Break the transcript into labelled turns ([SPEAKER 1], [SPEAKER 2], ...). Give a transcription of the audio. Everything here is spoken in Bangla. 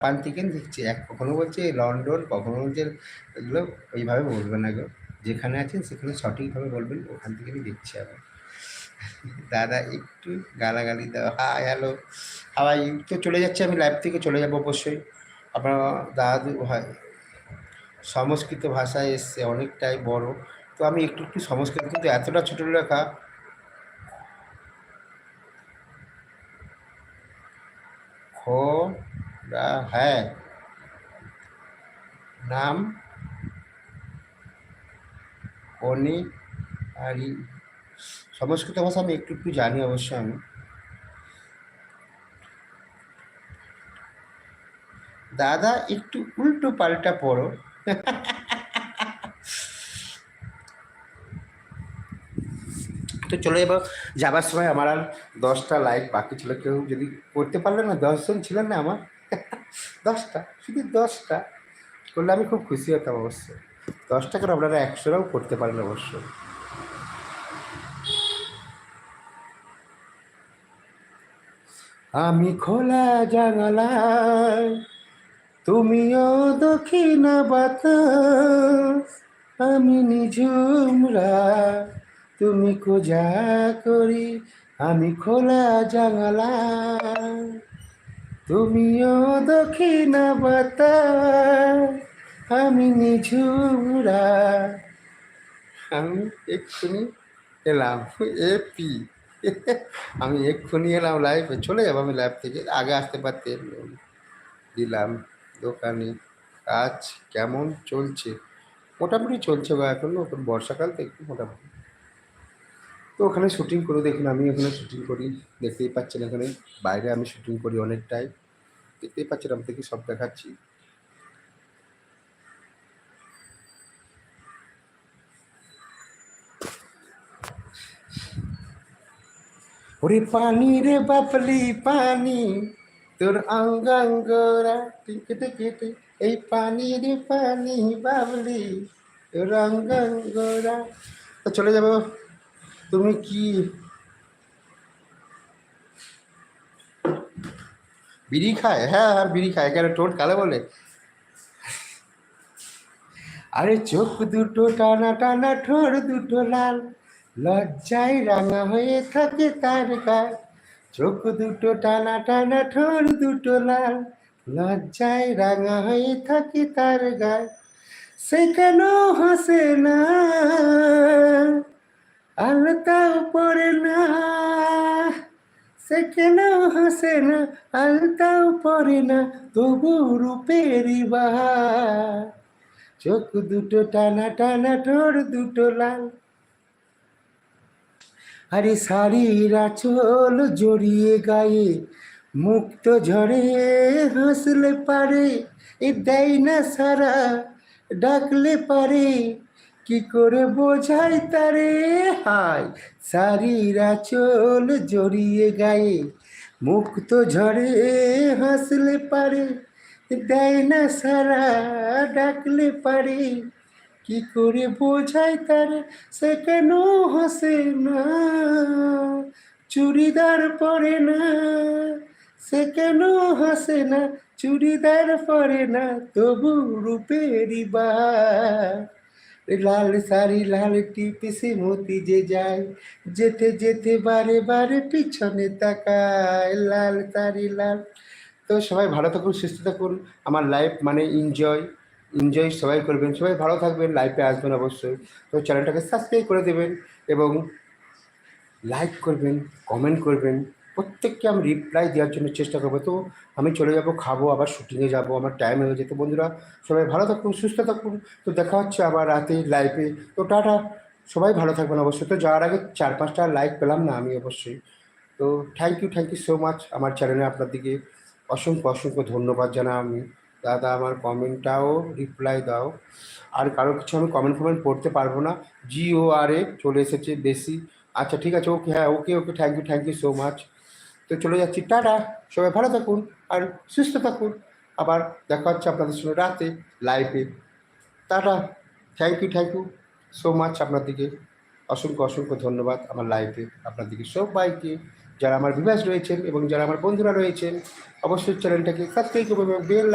[SPEAKER 1] প্রান্তিকেন দেখছি কখনো বলছে লন্ডন, কখনো বলছে এগুলো ওইভাবে বলবেন না গো, যেখানে আছেন সেখানে সঠিকভাবে বলবেন, ওখান থেকে আমি দেখছি আবার। দাদা একটু গালাগালি দাও, হাই হ্যালো হাওয়াই, তো চলে যাচ্ছে, আমি লাইভ থেকে চলে যাবো অবশ্যই। আপনার দাদু হয় সংস্কৃত ভাষায় এসছে অনেকটাই বড়, তো আমি একটু একটু সংস্কৃত, কিন্তু এতটা ছোটো লেখা খ হ্যাঁ নাম অনেক আর সংস্কৃত ভাষা আমি একটু একটু জানি অবশ্য আমি। দাদা একটু উল্টো পাল্টা পড়ো। তো চলে যাবো, যাবার সময় আমার আর 10টা লাইক বাকি ছিল, কেউ যদি করতে পারলেন না, 10জন ছিলেন না আমার, 10টা, শুধু 10টা করলে আমি খুব খুশি হতাম অবশ্যই। 10টা করে আপনারা 100টাও করতে পারেন অবশ্যই। আমি খোলা জানালায়, তুমিও দক্ষিণ বাতাস, আমি নিঝুম রাত, তুমি খোঁজা করি, আমি খোলা জানালায়, তুমিও দক্ষিণ বাতাস, আমি নিঝুম রাত। আমি এক্ষুনি এলাম, এপি, আমি এক্ষুনি এলাম লাইভে, চলে যাবো আমি লাইভ থেকে, আগে আসতে পারতেন। দিলাম দোকানে, কাজ কেমন চলছে? মোটামুটি চলছে গো, এখন এখন বর্ষাকাল তো একটু মোটামুটি। তো ওখানে শুটিং করে দেখুন, আমি ওখানে শুটিং করি, দেখতেই পাচ্ছেন এখানে বাইরে আমি শুটিং করি অনেকটাই, দেখতেই পাচ্ছেন আপনাদেরকে সব দেখাচ্ছি। ওরে পানি রে বাপলি পানি, তোর অঙ্গাঙ্গরা টিকে টিকে টিকে, এই পানি রে পানি বাবলি, তোর অঙ্গাঙ্গরা। তো চলে যাবো, তুমি কি বিড়ি খায়? হ্যাঁ আর বিড়ি খায় কেন, ঠোঁট কালো বলে? আরে চোখ দুটো টানা টানা, ঠোঁট দুটো লাল, লজ্জায় রাঙা হয়ে থাকে তার গাল। চোখ দুটো টানা টানা, ঠোঁট দুটো লাল, লজ্জায় রাঙা হয়ে থাকে তার গাল। সে কেন হাসে না, আলতাও পড়ে না, সে কেন হাসে না, আলতাও পড়ে না, তবু রূপেরই বাহার। চোখ দুটো টানা টানা, ঠোঁট দুটো লাল। আরে শাড়ির আঁচল জড়িয়ে গায়ে, মুক্ত ঝরে হাসলে পারে, এ দেয় না সারা, ডাকলে পারে, কি করে বোঝাই তারে। হায় শাড়ির আঁচল জড়িয়ে গায়ে, মুক্ত ঝরে হাসলে পারে, দেয় না সারা, ডাকলে পারে, কি করে বোঝাই তারে। সে কেন হাসে না, চুড়িদার পরে না, সে কেন হাসে না, চুড়িদার পরে না, তবু রূপেরই বাহার। লাল শাড়ি লাল টিপ সে মতি যে যায়, যেতে যেতে বারে বারে পিছনে তাকায়, লাল শাড়ি লাল। তো সবাই ভালো থাকুন, সুস্থ থাকুন, আমার লাইফ মানে এনজয়, এনজয় সবাই করবেন, সবাই ভালো থাকবেন, লাইফে আসবেন অবশ্যই। তো চ্যানেলটাকে সাবস্ক্রাইব করে দেবেন এবং লাইক করবেন, কমেন্ট করবেন, প্রত্যেককে আমি রিপ্লাই দেওয়ার জন্য চেষ্টা করবো। তো আমি চলে যাব, খাবো, আবার শুটিংয়ে যাব, আমার টাইম হয়ে যেত। বন্ধুরা সবাই ভালো থাকুন, সুস্থ থাকুন, তো দেখা হচ্ছে আবার রাতে লাইভে। তো টাটা, সবাই ভালো থাকবেন অবশ্যই। তো যাওয়ার আগে 4-5টা লাইক পেলাম না আমি অবশ্যই, তো থ্যাংক ইউ সো মাচ। আমার চ্যানেলে আপনার দিকে অসংখ্য অসংখ্য ধন্যবাদ জানাই আমি। দাদা আমার কমেন্টটাও রিপ্লাই দাও, আর কারো কিছু আমি কমেন্ট পড়তে পারবো না, GORA চলে এসেছে বেশি। আচ্ছা ঠিক আছে, ওকে, হ্যাঁ ওকে ওকে, থ্যাংক ইউ সো মাচ। তো চলে যাচ্ছি, টাটা, সবাই ভালো থাকুন আর সুস্থ থাকুন, আবার দেখা হচ্ছে আপনাদের সঙ্গে রাতে লাইভে। টাটা, থ্যাংক ইউ সো মাচ। আপনার দিকে অসংখ্য অসংখ্য ধন্যবাদ, আমার লাইফে আপনার দিকে সবাইকে, যারা আমার ভিউয়ার্স রয়েছেন এবং যারা আমার বন্ধুরা রয়েছেন, অবশ্যই চ্যানেলটাকে সাবস্ক্রাইব করবেন এবং বেল